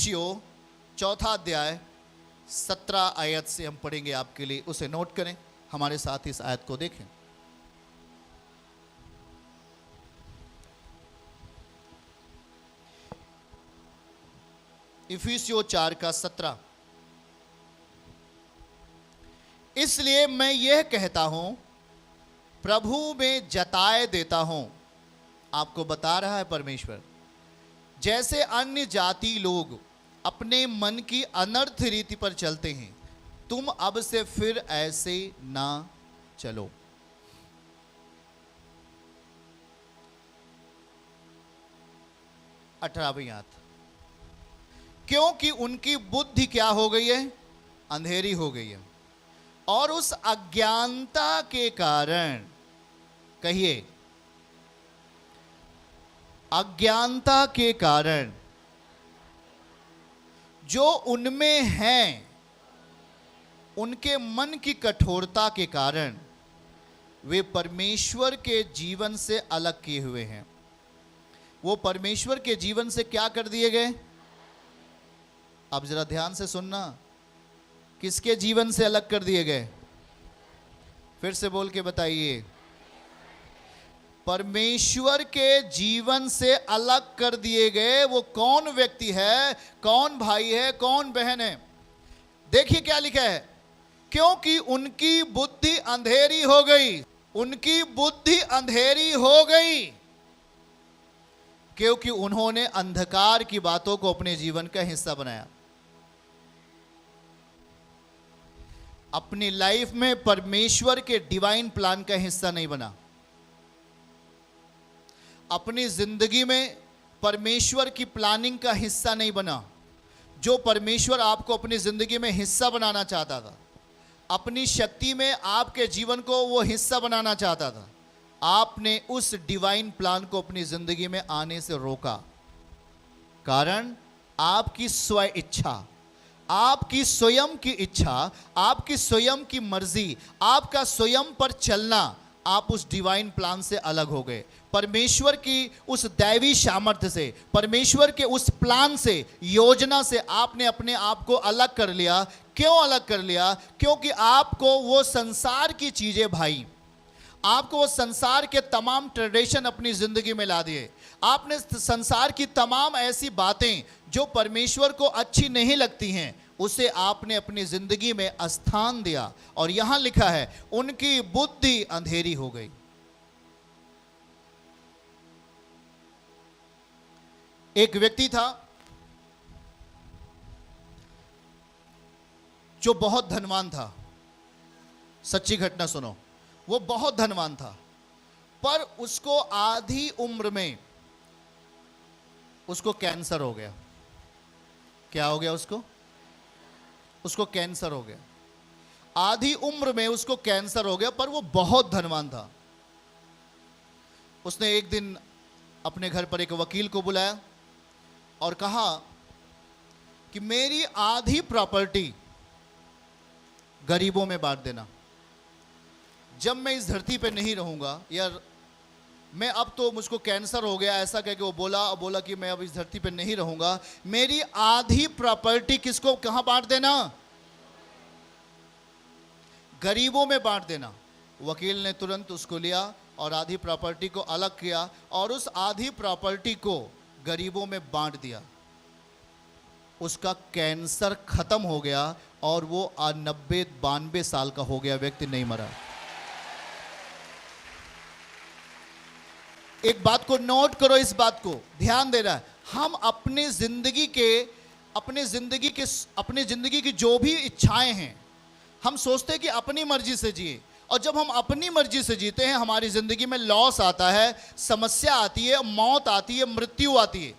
इफिसियों 4 अध्याय 17 आयत से हम पढ़ेंगे आपके लिए, उसे नोट करें, हमारे साथ इस आयत को देखें। इफिसियों 4:17। इसलिए मैं यह कहता हूं, प्रभु में जताए देता हूं, आपको बता रहा है परमेश्वर, जैसे अन्य जाति लोग अपने मन की अनर्थ रीति पर चलते हैं, तुम अब से फिर ऐसे ना चलो। अठारहवीं आयत, क्योंकि उनकी बुद्धि क्या हो गई है? अंधेरी हो गई है, और उस अज्ञानता के कारण, कहिए, अज्ञानता के कारण जो उनमें है, उनके मन की कठोरता के कारण वे परमेश्वर के जीवन से अलग किए हुए हैं। वो परमेश्वर के जीवन से क्या कर दिए गए? अब जरा ध्यान से सुनना, किसके जीवन से अलग कर दिए गए? फिर से बोल के बताइए। परमेश्वर के जीवन से अलग कर दिए गए। वो कौन व्यक्ति है, कौन भाई है, कौन बहन है? देखिए क्या लिखा है, क्योंकि उनकी बुद्धि अंधेरी हो गई। उनकी बुद्धि अंधेरी हो गई क्योंकि उन्होंने अंधकार की बातों को अपने जीवन का हिस्सा बनाया। अपनी लाइफ में परमेश्वर के डिवाइन प्लान का हिस्सा नहीं बना। अपनी जिंदगी में परमेश्वर की प्लानिंग का हिस्सा नहीं बना। जो परमेश्वर आपको अपनी जिंदगी में हिस्सा बनाना चाहता था, अपनी शक्ति में आपके जीवन को वो हिस्सा बनाना चाहता था, आपने उस डिवाइन प्लान को अपनी जिंदगी में आने से रोका। कारण आपकी स्व इच्छा, आपकी स्वयं की इच्छा, आपकी स्वयं की मर्जी, आपका स्वयं पर चलना, आप उस डिवाइन प्लान से अलग हो गए। परमेश्वर की उस दैवी सामर्थ्य से, परमेश्वर के उस प्लान से, योजना से आपने अपने आप को अलग कर लिया। क्यों अलग कर लिया? क्योंकि आपको वो संसार की चीजें भाई, आपको वो संसार के तमाम ट्रेडिशन अपनी जिंदगी में ला दिए। आपने संसार की तमाम ऐसी बातें जो परमेश्वर को अच्छी नहीं लगती हैं, उसे आपने अपनी जिंदगी में स्थान दिया। और यहां लिखा है, उनकी बुद्धि अंधेरी हो गई। एक व्यक्ति था जो बहुत धनवान था। सच्ची घटना सुनो, वो बहुत धनवान था, पर उसको आधी उम्र में उसको कैंसर हो गया। क्या हो गया उसको? उसको कैंसर हो गया। आधी उम्र में उसको कैंसर हो गया, पर वो बहुत धनवान था। उसने एक दिन अपने घर पर एक वकील को बुलाया और कहा कि मेरी आधी प्रॉपर्टी गरीबों में बांट देना। जब मैं इस धरती पे नहीं रहूंगा, या मैं, अब तो मुझको कैंसर हो गया, ऐसा कह के वो बोला कि मैं अब इस धरती पे नहीं रहूंगा, मेरी आधी प्रॉपर्टी किसको, कहां बांट देना? गरीबों में बांट देना। वकील ने तुरंत उसको लिया और आधी प्रॉपर्टी को अलग किया और उस आधी प्रॉपर्टी को गरीबों में बांट दिया। उसका कैंसर खत्म हो गया और वो 92 साल का हो गया, व्यक्ति नहीं मरा। एक बात को नोट करो, इस बात को ध्यान देना है। हम अपनी जिंदगी की जो भी इच्छाएं हैं, हम सोचते हैं कि अपनी मर्जी से जिए, और जब हम अपनी मर्जी से जीते हैं, हमारी जिंदगी में लॉस आता है, समस्या आती है, मौत आती है, मृत्यु आती है।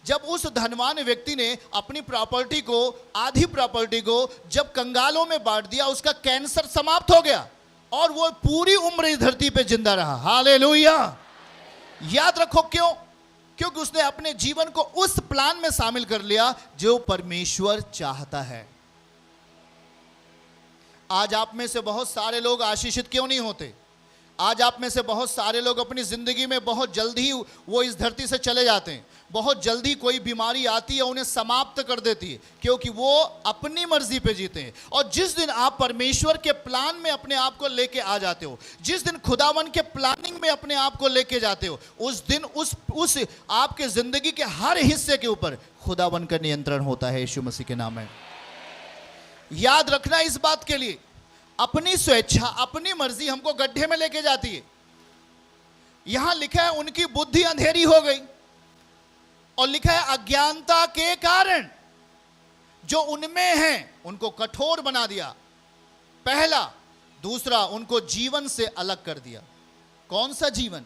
जब उस धनवान व्यक्ति ने अपनी प्रॉपर्टी को, आधी प्रॉपर्टी को जब कंगालों में बांट दिया, उसका कैंसर समाप्त हो गया और वो पूरी उम्र इस धरती पे जिंदा रहा। हालेलुया। याद रखो, क्यों? क्योंकि उसने अपने जीवन को उस प्लान में शामिल कर लिया जो परमेश्वर चाहता है। आज आप में से बहुत सारे लोग आशीषित क्यों नहीं होते? आज आप में से बहुत सारे लोग अपनी ज़िंदगी में बहुत जल्दी वो इस धरती से चले जाते हैं। बहुत जल्दी कोई बीमारी आती है, उन्हें समाप्त कर देती है, क्योंकि वो अपनी मर्जी पे जीते हैं। और जिस दिन आप परमेश्वर के प्लान में अपने आप को लेके आ जाते हो, जिस दिन खुदावन के प्लानिंग में अपने आप को लेके जाते हो, उस दिन उस आपके ज़िंदगी के हर हिस्से के ऊपर खुदावन का नियंत्रण होता है, यीशु मसीह के नाम में। याद रखना इस बात के लिए, अपनी स्वेच्छा, अपनी मर्जी हमको गड्ढे में लेके जाती है। यहां लिखा है उनकी बुद्धि अंधेरी हो गई, और लिखा है अज्ञानता के कारण जो उनमें है उनको कठोर बना दिया। पहला। दूसरा, उनको जीवन से अलग कर दिया। कौन सा जीवन?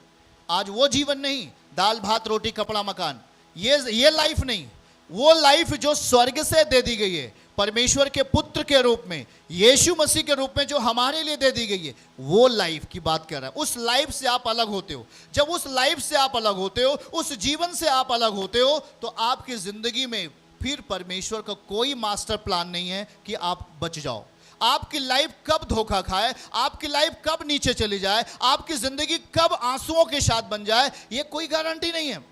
आज वो जीवन नहीं, दाल भात रोटी कपड़ा मकान, ये लाइफ नहीं। वो लाइफ जो स्वर्ग से दे दी गई है, परमेश्वर के पुत्र के रूप में, यीशु मसीह के रूप में जो हमारे लिए दे दी गई है, वो लाइफ की बात कर रहा है। उस लाइफ से आप अलग होते हो। जब उस लाइफ से आप अलग होते हो, उस जीवन से आप अलग होते हो, तो आपकी जिंदगी में फिर परमेश्वर का कोई मास्टर प्लान नहीं है कि आप बच जाओ। आपकी लाइफ कब धोखा खाए, आपकी लाइफ कब नीचे चली जाए, आपकी जिंदगी कब आंसुओं के साथ बन जाए, ये कोई गारंटी नहीं है।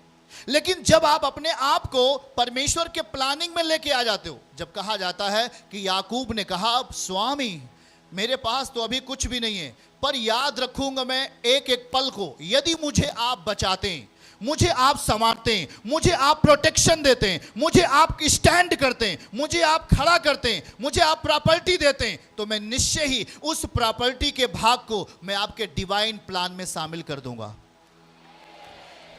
लेकिन जब आप अपने आप को परमेश्वर के प्लानिंग में लेके आ जाते हो, जब कहा जाता है कि याकूब ने कहा, अब स्वामी मेरे पास तो अभी कुछ भी नहीं है, पर याद रखूंगा मैं एक एक पल को। यदि मुझे आप बचाते हैं, मुझे आप संवारते हैं, मुझे आप प्रोटेक्शन देते हैं, मुझे आप स्टैंड करते हैं, मुझे आप खड़ा करते हैं, मुझे आप प्रॉपर्टी देते हैं, तो मैं निश्चय ही उस प्रॉपर्टी के भाग को मैं आपके डिवाइन प्लान में शामिल कर दूंगा।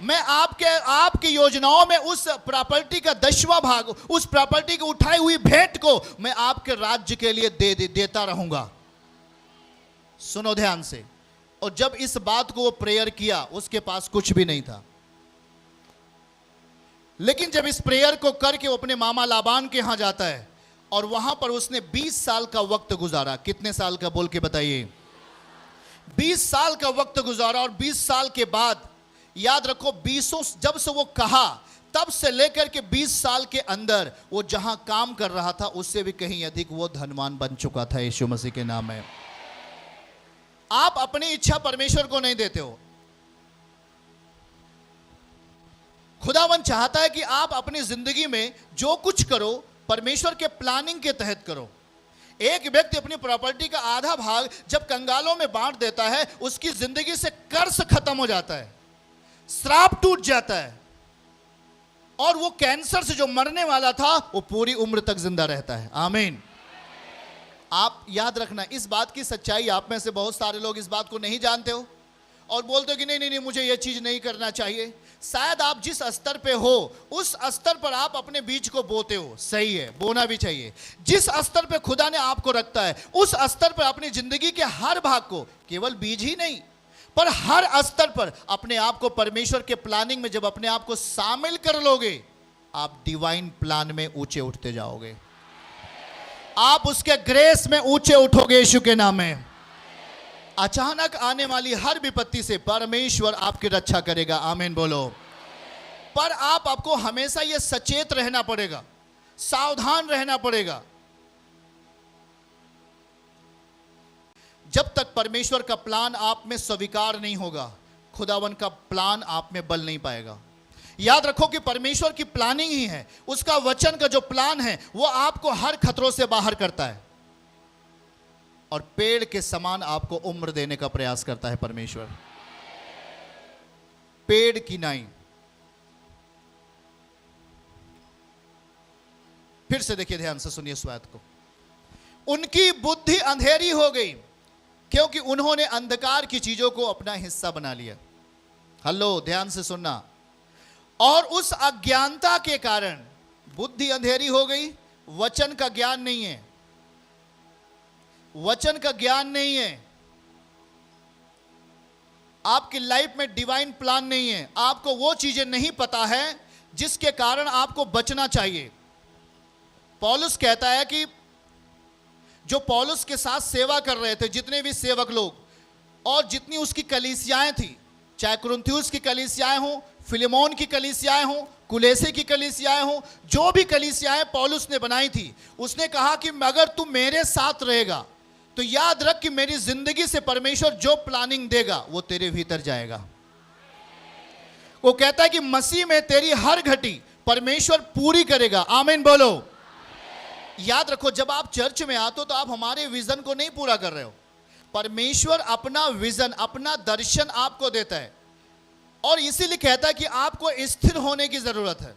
मैं आपकी योजनाओं में उस प्रॉपर्टी का 10वां भाग, उस प्रॉपर्टी की उठाई हुई भेंट को मैं आपके राज्य के लिए देता रहूंगा। सुनो ध्यान से। और जब इस बात को वो प्रेयर किया, उसके पास कुछ भी नहीं था, लेकिन जब इस प्रेयर को करके वो अपने मामा लाबान के यहां जाता है, और वहां पर उसने 20 साल का वक्त गुजारा। कितने साल का बोल के बताइए? 20 साल का वक्त गुजारा। और 20 साल के बाद, याद रखो, 20 जब से वो कहा, तब से लेकर के 20 साल के अंदर वो जहां काम कर रहा था, उससे भी कहीं अधिक वो धनवान बन चुका था, यीशु मसीह के नाम में। आप अपनी इच्छा परमेश्वर को नहीं देते हो। खुदावन चाहता है कि आप अपनी जिंदगी में जो कुछ करो, परमेश्वर के प्लानिंग के तहत करो। एक व्यक्ति अपनी प्रॉपर्टी का आधा भाग जब कंगालों में बांट देता है, उसकी जिंदगी से कर्ज खत्म हो जाता है, श्राप टूट जाता है, और वो कैंसर से जो मरने वाला था वो पूरी उम्र तक जिंदा रहता है। आमीन। आप याद रखना, इस बात की सच्चाई, आप में से बहुत सारे लोग इस बात को नहीं जानते हो और बोलते हो कि नहीं नहीं नहीं, मुझे ये चीज नहीं करना चाहिए। शायद आप जिस स्तर पे हो, उस स्तर पर आप अपने बीज को बोते हो। सही है, बोना भी चाहिए। जिस स्तर पे खुदा ने आपको रखता है, उस स्तर पर अपनी जिंदगी के हर भाग को, केवल बीज ही नहीं, पर हर स्तर पर अपने आप को परमेश्वर के प्लानिंग में जब अपने आप को शामिल कर लोगे, आप डिवाइन प्लान में ऊंचे उठते जाओगे। आप उसके ग्रेस में ऊंचे उठोगे, यीशु के नाम में। अचानक आने वाली हर विपत्ति से परमेश्वर आपकी रक्षा करेगा। आमीन बोलो। पर आपको हमेशा यह सचेत रहना पड़ेगा, सावधान रहना पड़ेगा। जब तक परमेश्वर का प्लान आप में स्वीकार नहीं होगा, खुदावन का प्लान आप में बल नहीं पाएगा। याद रखो कि परमेश्वर की प्लानिंग ही है, उसका वचन का जो प्लान है वो आपको हर खतरों से बाहर करता है, और पेड़ के समान आपको उम्र देने का प्रयास करता है परमेश्वर। पेड़ की नाई। फिर से देखिए, ध्यान से सुनिए इस बात को। उनकी बुद्धि अंधेरी हो गई क्योंकि उन्होंने अंधकार की चीजों को अपना हिस्सा बना लिया। हेलो, ध्यान से सुनना। और उस अज्ञानता के कारण बुद्धि अंधेरी हो गई। वचन का ज्ञान नहीं है, वचन का ज्ञान नहीं है, आपकी लाइफ में डिवाइन प्लान नहीं है, आपको वो चीजें नहीं पता है जिसके कारण आपको बचना चाहिए। पौलुस कहता है कि जो पौलुस के साथ सेवा कर रहे थे, जितने भी सेवक लोग और जितनी उसकी कलीसियाएं थी, चाहे कुरिन्थियुस की कलीसियाएं हों, फिलेमोन की कलीसियाएं हों, कुलेसे की कलीसियाएं हों, जो भी कलीसियाएं पौलुस ने बनाई थी, उसने कहा कि अगर तू मेरे साथ रहेगा तो याद रख कि मेरी जिंदगी से परमेश्वर जो प्लानिंग देगा वो तेरे भीतर जाएगा। वो कहता है कि मसीह में तेरी हर घटी परमेश्वर पूरी करेगा। आमीन बोलो। याद रखो, जब आप चर्च में आते हो तो आप हमारे विजन को नहीं पूरा कर रहे हो। परमेश्वर अपना विजन, अपना दर्शन आपको देता है, और इसीलिए कहता है कि आपको स्थिर होने की जरूरत है।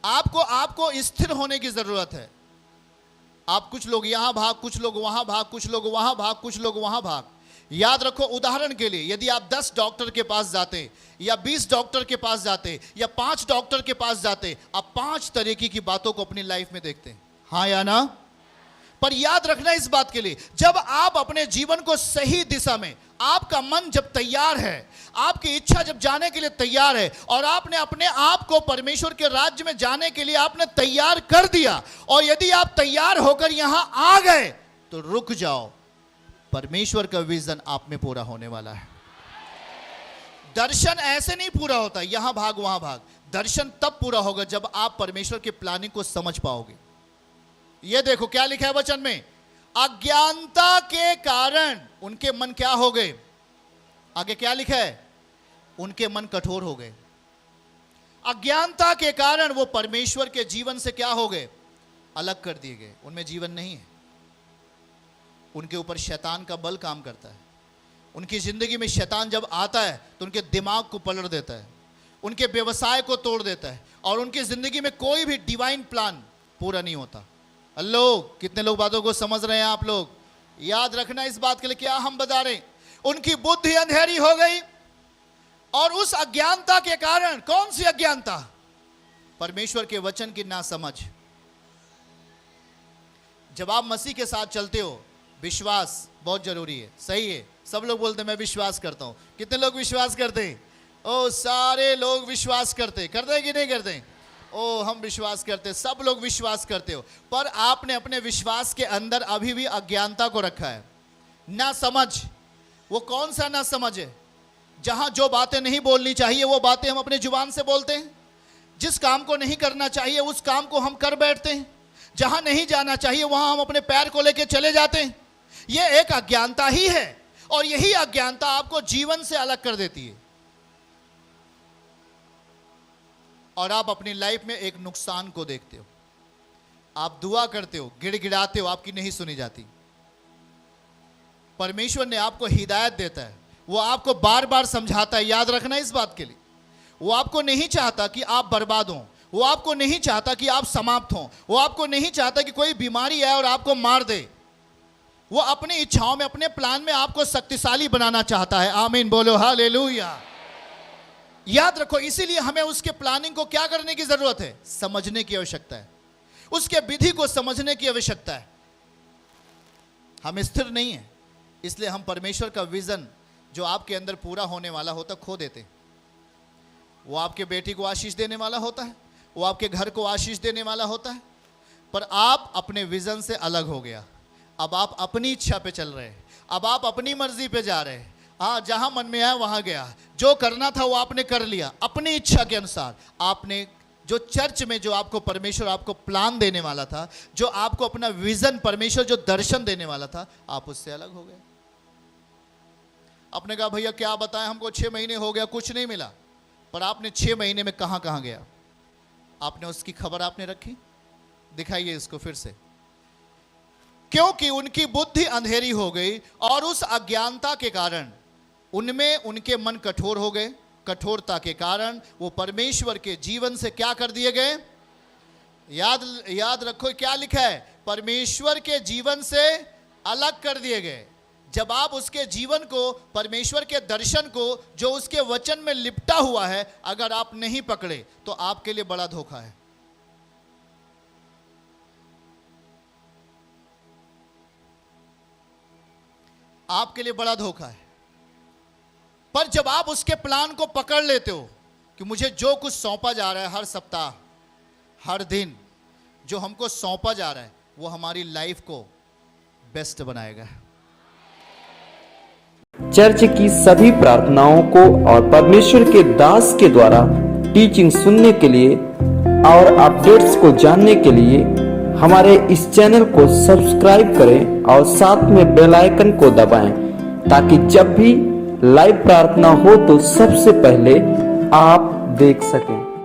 आपको स्थिर होने की जरूरत है। आप कुछ लोग यहां भाग, कुछ लोग वहां भाग, कुछ लोग वहां भाग, कुछ लोग वहां भाग। याद रखो, उदाहरण के लिए यदि आप 10 डॉक्टर के पास जाते, या 20 डॉक्टर के पास जाते, या 5 डॉक्टर के पास जाते, आप 5 तरीके की बातों को अपनी लाइफ में देखते हैं, हाँ या ना? पर याद रखना इस बात के लिए, जब आप अपने जीवन को सही दिशा में, आपका मन जब तैयार है, आपकी इच्छा जब जाने के लिए तैयार है, और आपने अपने आप को परमेश्वर के राज्य में जाने के लिए आपने तैयार कर दिया, और यदि आप तैयार होकर यहां आ गए तो रुक जाओ, परमेश्वर का विजन आप में पूरा होने वाला है। दर्शन ऐसे नहीं पूरा होता यहां भाग वहां भाग। दर्शन तब पूरा होगा जब आप परमेश्वर की प्लानिंग को समझ पाओगे। ये देखो क्या लिखा है वचन में, अज्ञानता के कारण उनके मन क्या हो गए। आगे क्या लिखा है, उनके मन कठोर हो गए। अज्ञानता के कारण वो परमेश्वर के जीवन से क्या हो गए, अलग कर दिए गए। उनमें जीवन नहीं है। उनके ऊपर शैतान का बल काम करता है। उनकी जिंदगी में शैतान जब आता है तो उनके दिमाग को पलट देता है, उनके व्यवसाय को तोड़ देता है, और उनकी जिंदगी में कोई भी डिवाइन प्लान पूरा नहीं होता। हेलो, कितने लोग बातों को समझ रहे हैं आप लोग? याद रखना इस बात के लिए, क्या हम बता रहे हैं, उनकी बुद्धि अंधेरी हो गई, और उस अज्ञानता के कारण, कौन सी अज्ञानता, परमेश्वर के वचन की नासमझ। जब आप मसीह के साथ चलते हो, विश्वास बहुत जरूरी है, सही है। सब लोग बोलते हैं मैं विश्वास करता हूं। कितने लोग विश्वास करते हैं? ओ, सारे लोग विश्वास करते हैं कि नहीं करते? ओ, हम विश्वास करते, सब लोग विश्वास करते हो, पर आपने अपने विश्वास के अंदर अभी भी अज्ञानता को रखा है, ना समझ। वो कौन सा ना समझ है? जहां जो बातें नहीं बोलनी चाहिए वो बातें हम अपने जुबान से बोलते हैं, जिस काम को नहीं करना चाहिए उस काम को हम कर बैठते हैं, जहां नहीं जाना चाहिए वहां हम अपने पैर को लेकर चले जाते हैं। ये एक अज्ञानता ही है, और यही अज्ञानता आपको जीवन से अलग कर देती है, और आप अपनी लाइफ में एक नुकसान को देखते हो। आप दुआ करते हो, गिड़गिड़ाते हो, आपकी नहीं सुनी जाती। परमेश्वर ने आपको हिदायत देता है, वो आपको बार बार समझाता है। याद रखना इस बात के लिए, वो आपको नहीं चाहता कि आप बर्बाद हों, वो आपको नहीं चाहता कि आप समाप्त हों, वो आपको नहीं चाहता कि कोई बीमारी आए और आपको मार दे। वो अपनी इच्छाओं में, अपने प्लान में आपको शक्तिशाली बनाना चाहता है। आमीन बोलो, हालेलुया। याद रखो, इसीलिए हमें उसके प्लानिंग को क्या करने की जरूरत है, समझने की आवश्यकता है, उसके विधि को समझने की आवश्यकता है। हम स्थिर नहीं है, इसलिए हम परमेश्वर का विजन जो आपके अंदर पूरा होने वाला होता खो देते। वो आपके बेटी को आशीष देने वाला होता है, वो आपके घर को आशीष देने वाला होता है, पर आप अपने विजन से अलग हो गया। अब आप अपनी इच्छा पे चल रहे हैं, अब आप अपनी मर्जी पे जा रहे हैं। हाँ, जहां मन में आया वहां गया, जो करना था वो आपने कर लिया अपनी इच्छा के अनुसार। आपने जो चर्च में जो आपको परमेश्वर आपको प्लान देने वाला था, जो आपको अपना विजन परमेश्वर जो दर्शन देने वाला था, आप उससे अलग हो गए। आपने कहा भैया क्या बताएं, हमको 6 महीने हो गया कुछ नहीं मिला। पर आपने 6 महीने में कहां कहां गया, आपने उसकी खबर आपने रखी? दिखाइए इसको फिर से। क्योंकि उनकी बुद्धि अंधेरी हो गई, और उस अज्ञानता के कारण उनमें उनके मन कठोर हो गए। कठोरता के कारण वो परमेश्वर के जीवन से क्या कर दिए गए? याद रखो क्या लिखा है, परमेश्वर के जीवन से अलग कर दिए गए। जब आप उसके जीवन को, परमेश्वर के दर्शन को जो उसके वचन में लिपटा हुआ है, अगर आप नहीं पकड़े तो आपके लिए बड़ा धोखा है। आपके लिए बड़ा धोखा है। पर जब आप उसके प्लान को पकड़ लेते हो कि मुझे जो कुछ सौंपा जा रहा है, हर सप्ताह, हर दिन जो हमको सौंपा जा रहा है, वो हमारी लाइफ को बेस्ट बनाएगा। चर्च की सभी प्रार्थनाओं को और परमेश्वर के दास के द्वारा टीचिंग सुनने के लिए और अपडेट्स को जानने के लिए हमारे इस चैनल को सब्सक्राइब करें और साथ में बेल आइकन को दबाएं ताकि जब भी लाइव प्रार्थना हो तो सबसे पहले आप देख सकें।